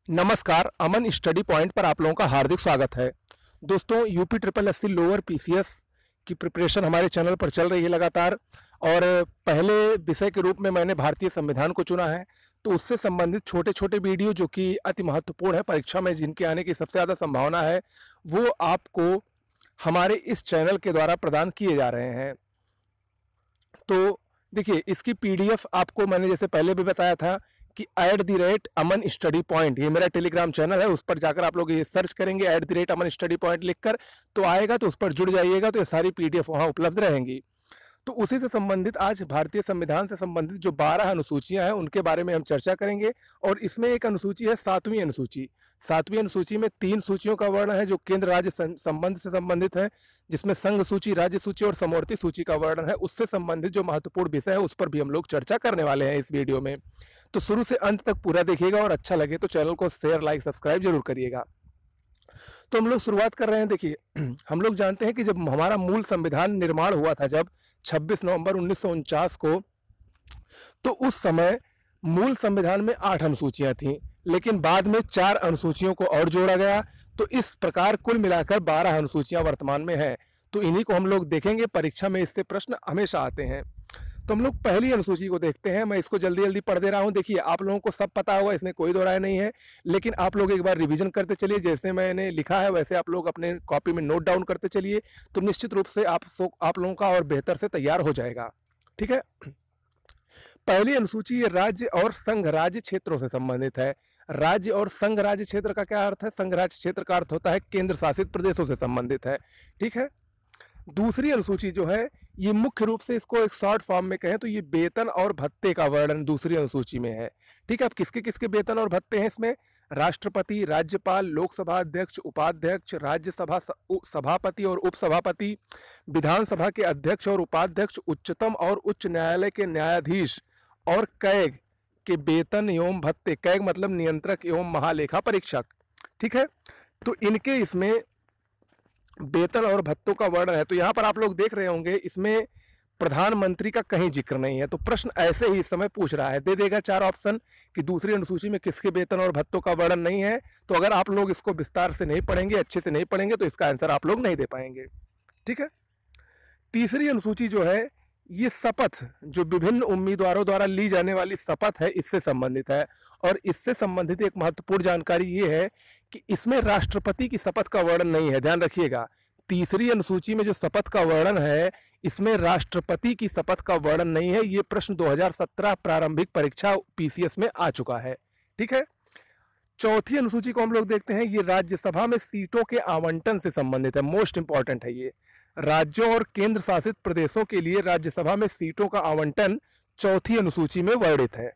नमस्कार, अमन study point पर आप लोगों का हार्दिक स्वागत है। दोस्तों, UP triple SC lower PCS की प्रिपरेशन हमारे चैनल पर चल रही है लगातार। और पहले विषय के रूप में मैंने भारतीय संविधान को चुना है, तो उससे संबंधित छोटे छोटे वीडियो जो कि अति महत्वपूर्ण है परीक्षा में, जिनके आने की सबसे ज़्यादा संभावना है, वो आपको हमारे इस चैनल के द्वारा प्रदान किए जा रहे हैं। तो देखिए, इसकी पीडीएफ आपको मैंने जैसे पहले भी बताया था कि @अमन स्टडी पॉइंट, ये मेरा टेलीग्राम चैनल है, उस पर जाकर आप लोग ये सर्च करेंगे @अमन स्टडी पॉइंट लिखकर, तो आएगा, तो उस पर जुड़ जाइएगा, तो ये सारी पीडीएफ वहाँ उपलब्ध रहेंगी। तो उसी से संबंधित आज भारतीय संविधान से संबंधित जो 12 अनुसूचियां हैं उनके बारे में हम चर्चा करेंगे। और इसमें एक अनुसूची है 7वीं अनुसूची। 7वीं अनुसूची में 3 सूचियों का वर्णन है जो केंद्र राज्य संबंध से संबंधित है, जिसमें संघ सूची, राज्य सूची और समवर्ती सूची का वर्णन है। उससे संबंधित जो महत्वपूर्ण विषय है उस पर भी हम लोग चर्चा करने वाले हैं इस वीडियो में। तो शुरू से अंत तक पूरा देखिएगा और अच्छा लगे तो चैनल को शेयर, लाइक, सब्सक्राइब जरूर करिएगा। तो हम लोग शुरुआत कर रहे हैं। देखिए, हम लोग जानते हैं कि जब हमारा मूल संविधान निर्माण हुआ था, जब 26 नवंबर 1949 को, तो उस समय मूल संविधान में 8 अनुसूचियां थीं, लेकिन बाद में 4 अनुसूचियों को और जोड़ा गया। तो इस प्रकार कुल मिलाकर 12 अनुसूचियां वर्तमान में हैं। तो इन्हीं को हम लोग देखेंगे, परीक्षा में इससे प्रश्न हमेशा आते हैं। तो हम लोग पहली अनुसूची को देखते हैं। मैं इसको जल्दी जल्दी पढ़ दे रहा हूं। देखिए, आप लोगों को सब पता होगा, इसमें कोई दो राय नहीं है, लेकिन आप लोग एक बार रिवीजन करते चलिए। जैसे मैंने लिखा है वैसे आप लोग अपने कॉपी में नोट डाउन करते चलिए, तो निश्चित रूप से आप लोगों का और बेहतर से तैयार हो जाएगा। ठीक है। पहली अनुसूची ये राज्य और संघ राज्य क्षेत्रों से संबंधित है। राज्य और संघ राज्य क्षेत्र का क्या अर्थ है? संघ राज्य क्षेत्र का अर्थ होता है केंद्र शासित प्रदेशों से संबंधित है। ठीक है। दूसरी अनुसूची जो है, ये मुख्य रूप से इसको एक शॉर्ट फॉर्म में कहें तो ये वेतन और भत्ते का वर्णन दूसरी अनुसूची में है। ठीक है। अब किसके किसके वेतन और भत्ते हैं इसमें? राष्ट्रपति, राज्यपाल, लोकसभा अध्यक्ष, उपाध्यक्ष, राज्यसभा सभापति और उपसभापति, विधानसभा के अध्यक्ष और उपाध्यक्ष, उच्चतम और उच्च न्यायालय के न्यायाधीश और कैग के वेतन एवं भत्ते। कैग मतलब नियंत्रक एवं महालेखा परीक्षक। ठीक है। तो इनके इसमें वेतन और भत्तों का वर्णन है। तो यहां पर आप लोग देख रहे होंगे, इसमें प्रधानमंत्री का कहीं जिक्र नहीं है। तो प्रश्न ऐसे ही इस समय पूछ रहा है, दे देगा 4 ऑप्शन कि दूसरी अनुसूची में किसके वेतन और भत्तों का वर्णन नहीं है। तो अगर आप लोग इसको विस्तार से नहीं पढ़ेंगे, अच्छे से नहीं पढ़ेंगे, तो इसका आंसर आप लोग नहीं दे पाएंगे। ठीक है। तीसरी अनुसूची जो है, ये शपथ, जो विभिन्न उम्मीदवारों द्वारा ली जाने वाली शपथ है, इससे संबंधित है। और इससे संबंधित एक महत्वपूर्ण जानकारी ये है कि इसमें राष्ट्रपति की शपथ का वर्णन नहीं है। ध्यान रखिएगा, तीसरी अनुसूची में जो शपथ का वर्णन है, इसमें राष्ट्रपति की शपथ का वर्णन नहीं है। ये प्रश्न 2017 प्रारंभिक परीक्षा पीसीएस में आ चुका है। ठीक है। चौथी अनुसूची को हम लोग देखते हैं। ये राज्यसभा में सीटों के आवंटन से संबंधित है। मोस्ट इंपॉर्टेंट है ये। राज्यों और केंद्र शासित प्रदेशों के लिए राज्यसभा में सीटों का आवंटन चौथी अनुसूची में वर्णित है।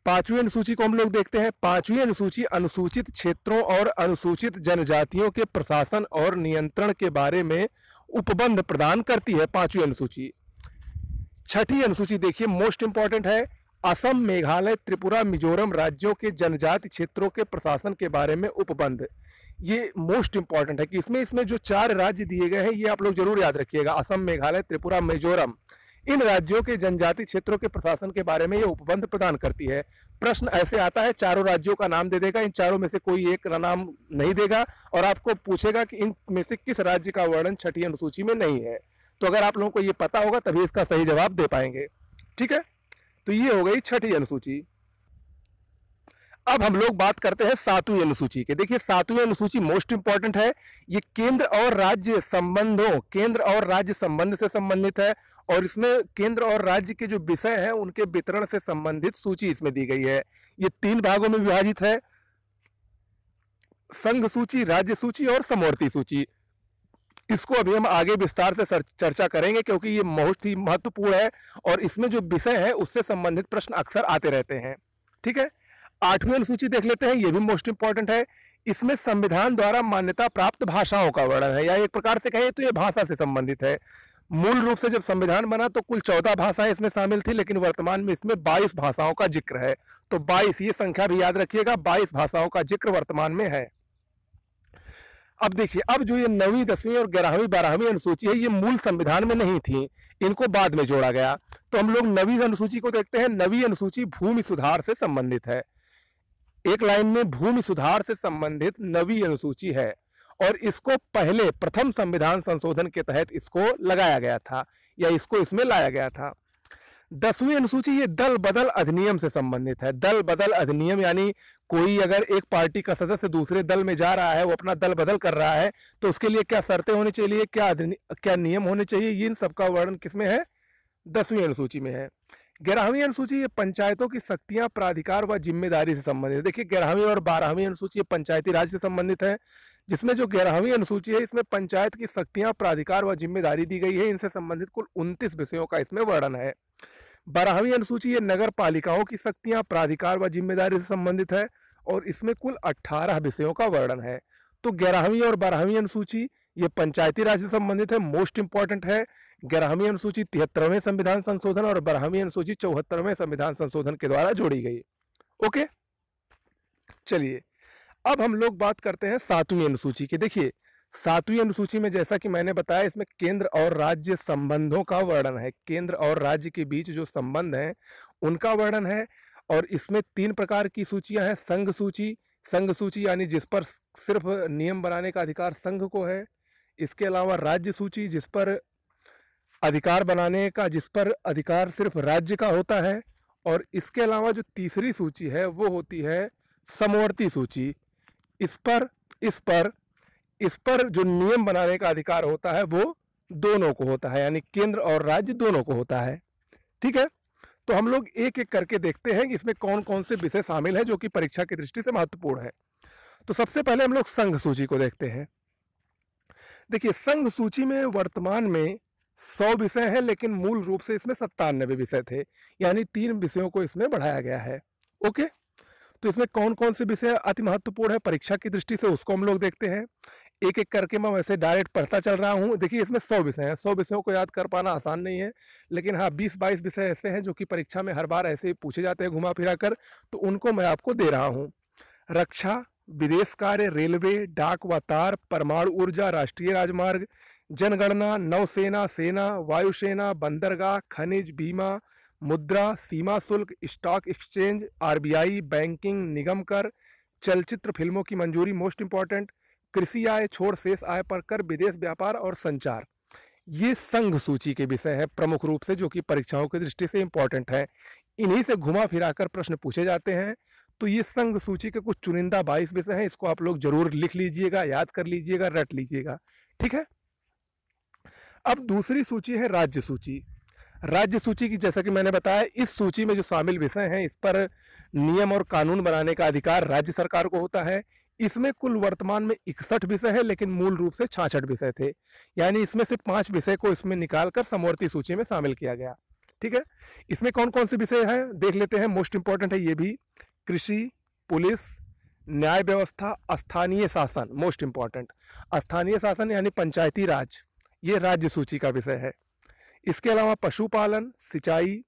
पांचवी अनुसूची को हम लोग देखते हैं। पांचवी अनुसूची अनुसूचित क्षेत्रों और अनुसूचित जनजातियों के प्रशासन और नियंत्रण के बारे में उपबंध प्रदान करती है। पांचवी अनुसूची। छठी अनुसूची देखिए, मोस्ट इंपॉर्टेंट है। असम, मेघालय, त्रिपुरा, मिजोरम राज्यों के जनजाति क्षेत्रों के प्रशासन के बारे में उपबंध। ये मोस्ट इंपॉर्टेंट है कि इसमें जो 4 राज्य दिए गए हैं, ये आप लोग जरूर याद रखिएगा। असम, मेघालय, त्रिपुरा, मिजोरम, इन राज्यों के जनजाति क्षेत्रों के प्रशासन के बारे में ये उपबंध प्रदान करती है। प्रश्न ऐसे आता है, चारों राज्यों का नाम दे देगा, इन चारों में से कोई एक नाम नहीं देगा, और आपको पूछेगा कि इन में से किस राज्य का वर्णन छठी अनुसूची में नहीं है। तो अगर आप लोगों को ये पता होगा तभी इसका सही जवाब दे पाएंगे। ठीक है। तो ये हो गई छठी अनुसूची। अब हम लोग बात करते हैं 7वीं अनुसूची के। देखिए, 7वीं अनुसूची मोस्ट इंपॉर्टेंट है। ये केंद्र और राज्य संबंधों, केंद्र और राज्य संबंध से संबंधित है। और इसमें केंद्र और राज्य के जो विषय हैं उनके वितरण से संबंधित सूची इसमें दी गई है। ये 3 भागों में विभाजित है: संघ सूची, राज्य सूची और समवर्ती सूची। इसको अभी हम आगे विस्तार से चर्चा करेंगे, क्योंकि ये बहुत ही महत्वपूर्ण है और इसमें जो विषय है उससे संबंधित प्रश्न अक्सर आते रहते हैं। ठीक है। 8वीं अनुसूची देख लेते हैं। ये भी मोस्ट इंपॉर्टेंट है। इसमें संविधान द्वारा मान्यता प्राप्त भाषाओं का वर्णन है, या एक प्रकार से कहें तो ये भाषा से संबंधित है। मूल रूप से जब संविधान बना तो कुल 14 भाषाएं इसमें शामिल थी, लेकिन वर्तमान में इसमें 22 भाषाओं का जिक्र है। तो 22, ये संख्या भी याद रखिएगा, 22 भाषाओं का जिक्र वर्तमान में है। अब देखिए, अब जो ये 9वीं, 10वीं और 11वीं, 12वीं अनुसूची है, ये मूल संविधान में नहीं थी, इनको बाद में जोड़ा गया। तो हम लोग 9वीं अनुसूची को देखते हैं। 9वीं अनुसूची भूमि सुधार से संबंधित है। एक लाइन में भूमि सुधार से संबंधित नवी अनुसूची है और इसको पहले प्रथम संविधान संशोधन के तहत इसको लगाया गया था या इसको इसमें लाया गया था। 10वीं अनुसूची ये दल बदल अधिनियम से संबंधित है। दल बदल अधिनियम यानी कोई अगर एक पार्टी का सदस्य दूसरे दल में जा रहा है, वो अपना दल बदल कर रहा है, तो उसके लिए क्या शर्तें होनी चाहिए, क्या नियम होने चाहिए, इन सबका वर्णन किसमें है, 10वीं अनुसूची में है। 11वीं अनुसूची ये पंचायतों की शक्तियां, प्राधिकार व जिम्मेदारी से संबंधित है। देखिए 11वीं और 12वीं अनुसूची पंचायती राज से संबंधित है, जिसमें जो 11वीं अनुसूची है इसमें पंचायत की शक्तियां, प्राधिकार व जिम्मेदारी दी गई है। इनसे संबंधित कुल 29 विषयों का इसमें वर्णन है। 12वीं अनुसूची ये नगर पालिकाओं की शक्तियां, प्राधिकार व जिम्मेदारी से संबंधित है और इसमें कुल 18 विषयों का वर्णन है। तो 11वीं और 12वीं अनुसूची ये पंचायती राज से संबंधित है, मोस्ट इंपॉर्टेंट है। 11वीं अनुसूची 73वें संविधान संशोधन और 12वीं अनुसूची 74वें संविधान संशोधन के द्वारा जोड़ी गई। ओके, चलिए अब हम लोग बात करते हैं 7वीं अनुसूची की। देखिए 7वीं अनुसूची में जैसा कि मैंने बताया, इसमें केंद्र और राज्य संबंधों का वर्णन है। केंद्र और राज्य के बीच जो संबंध हैं उनका वर्णन है और इसमें 3 प्रकार की सूचियां हैं। संघ सूची, संघ सूची यानी जिस पर सिर्फ नियम बनाने का अधिकार संघ को है। इसके अलावा राज्य सूची, जिस पर अधिकार बनाने का, जिस पर अधिकार सिर्फ राज्य का होता है। और इसके अलावा जो तीसरी सूची है वो होती है समवर्ती सूची। इस पर जो नियम बनाने का अधिकार होता है वो दोनों को होता है, यानी केंद्र और राज्य दोनों को होता है। ठीक है, तो हम लोग एक एक करके देखते हैं कि इसमें कौन कौन से विषय शामिल है जो कि परीक्षा की दृष्टि से महत्वपूर्ण है। तो सबसे पहले हम लोग संघ सूची को देखते हैं। देखिए संघ सूची में वर्तमान में 100 विषय हैं, लेकिन मूल रूप से इसमें 97 विषय थे, यानी 3 विषयों को इसमें बढ़ाया गया है। ओके, तो इसमें कौन कौन से विषय अति महत्वपूर्ण है परीक्षा की दृष्टि से, उसको हम लोग देखते हैं। एक एक करके मैं वैसे डायरेक्ट पढ़ता चल रहा हूँ। देखिए इसमें 100 विषय हैं। 100 विषयों को याद कर पाना आसान नहीं है, लेकिन हाँ 20-22 विषय ऐसे हैं जो कि परीक्षा में हर बार ऐसे ही पूछे जाते हैं घुमा फिरा कर, तो उनको मैं आपको दे रहा हूँ। रक्षा, विदेश कार्य, रेलवे, डाक व तार, परमाणु ऊर्जा, राष्ट्रीय राजमार्ग, जनगणना, नौसेना, सेना, वायुसेना, बंदरगाह, खनिज, बीमा, मुद्रा, सीमा शुल्क, स्टॉक एक्सचेंज, आरबीआई, बैंकिंग, निगम कर, चलचित्र फिल्मों की मंजूरी, मोस्ट इंपॉर्टेंट, कृषि आय छोड़ शेष आय पर कर, विदेश व्यापार और संचार। ये संघ सूची के विषय हैं प्रमुख रूप से, जो कि परीक्षाओं की दृष्टि से इंपॉर्टेंट है। इन्हीं से घुमा फिराकर प्रश्न पूछे जाते हैं। तो ये संघ सूची के कुछ चुनिंदा 22 विषय हैं, इसको आप लोग जरूर लिख लीजिएगा, याद कर लीजिएगा, रट लीजिएगा। ठीक है, अब दूसरी सूची है राज्य सूची। राज्य सूची की जैसा कि मैंने बताया, इस सूची में जो शामिल विषय हैं इस पर नियम और कानून बनाने का अधिकार राज्य सरकार को होता है। इसमें कुल वर्तमान में 61 विषय है, लेकिन मूल रूप से 66 विषय थे, यानी इसमें से 5 विषय को इसमें निकालकर समवर्ती सूची में शामिल किया गया। ठीक है, इसमें कौन कौन से विषय हैं देख लेते हैं, मोस्ट इंपॉर्टेंट है ये भी। कृषि, पुलिस, न्याय व्यवस्था, स्थानीय शासन, मोस्ट इंपॉर्टेंट। स्थानीय शासन यानी पंचायती राज, ये राज्य सूची का विषय है। इसके अलावा पशुपालन, सिंचाई,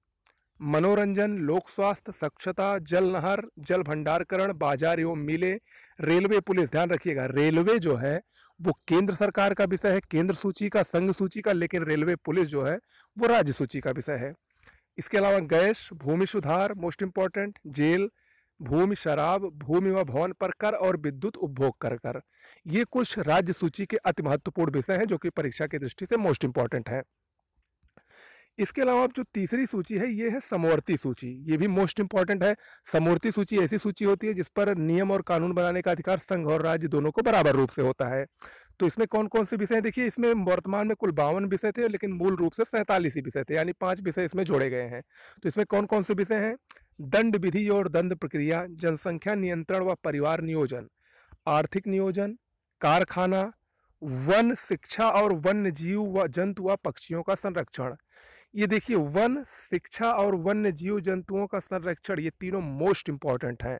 मनोरंजन, लोक स्वास्थ्य, स्वच्छता, जल नहर, जल भंडारकरण, बाजार एवं मिले, रेलवे, पुलिस। ध्यान रखिएगा रेलवे जो है वो केंद्र सरकार का विषय है, केंद्र सूची का, संघ सूची का, लेकिन रेलवे पुलिस जो है वो राज्य सूची का विषय है। इसके अलावा गैस, भूमि सुधार, मोस्ट इंपॉर्टेंट, जेल, भूमि शराब, भूमि व भवन पर कर और विद्युत उपभोग कर। ये कुछ राज्य सूची के अति महत्वपूर्ण विषय हैं जो कि परीक्षा की दृष्टि से मोस्ट इंपॉर्टेंट है। इसके अलावा जो तीसरी सूची है ये है समवर्ती सूची, ये भी मोस्ट इंपॉर्टेंट है। समवर्ती सूची ऐसी सूची होती है जिस पर नियम और कानून बनाने का अधिकार संघ और राज्य दोनों को बराबर रूप से होता है। तो इसमें कौन कौन से विषय हैं देखिए, इसमें वर्तमान में कुल 52 विषय थे, लेकिन मूल रूप से 47 ही विषय थे, यानी 5 विषय इसमें जोड़े गए हैं। तो इसमें कौन कौन से विषय हैं, दंड विधि और दंड प्रक्रिया, जनसंख्या नियंत्रण व परिवार नियोजन, आर्थिक नियोजन, कारखाना, वन, शिक्षा और वन्य जीव व जंतु व पक्षियों का संरक्षण। ये देखिए वन, शिक्षा और वन्य जीव जंतुओं का संरक्षण, ये तीनों मोस्ट इंपॉर्टेंट हैं।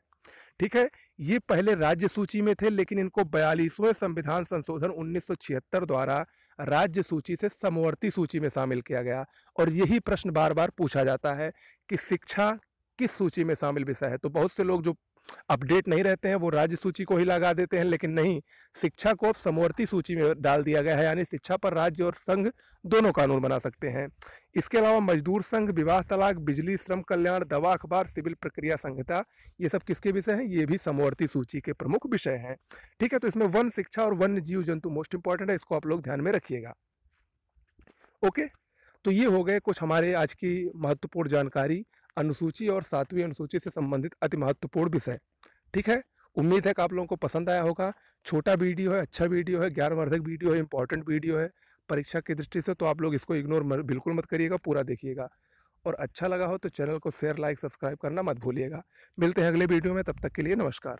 ठीक है, ये पहले राज्य सूची में थे, लेकिन इनको 42वें संविधान संशोधन 1976 द्वारा राज्य सूची से समवर्ती सूची में शामिल किया गया। और यही प्रश्न बार बार पूछा जाता है कि शिक्षा किस सूची में शामिल विषय है। तो बहुत से लोग जो अपडेट नहीं रहते हैं, वो राज्य सूची को ही लगा देते हैं। लेकिन नहीं, शिक्षा को अब समवर्ती सूची में डाल दिया गया है, यानी शिक्षा पर राज्य और संघ दोनों कानून बना सकते हैं। इसके अलावा मजदूर संघ, विवाह तलाक, बिजली, श्रम कल्याण, दवा अखबार, सिविल प्रक्रिया संहिता, ये सब किसके विषय हैं? ये भी समवर्ती सूची के प्रमुख विषय हैं। ठीक है, तो इसमें वन शिक्षा और वन्य जीव जंतु मोस्ट इंपॉर्टेंट है, इसको आप लोग ध्यान में रखिएगा। ओके, तो ये हो गए कुछ हमारे आज की महत्वपूर्ण जानकारी, अनुसूची और 7वीं अनुसूची से संबंधित अति महत्वपूर्ण विषय। ठीक है, उम्मीद है कि आप लोगों को पसंद आया होगा। छोटा वीडियो है, अच्छा वीडियो है, ज्ञानवर्धक वीडियो है, इंपॉर्टेंट वीडियो है परीक्षा की दृष्टि से, तो आप लोग इसको इग्नोर बिल्कुल मत करिएगा, पूरा देखिएगा। और अच्छा लगा हो तो चैनल को शेयर, लाइक, सब्सक्राइब करना मत भूलिएगा। मिलते हैं अगले वीडियो में, तब तक के लिए नमस्कार।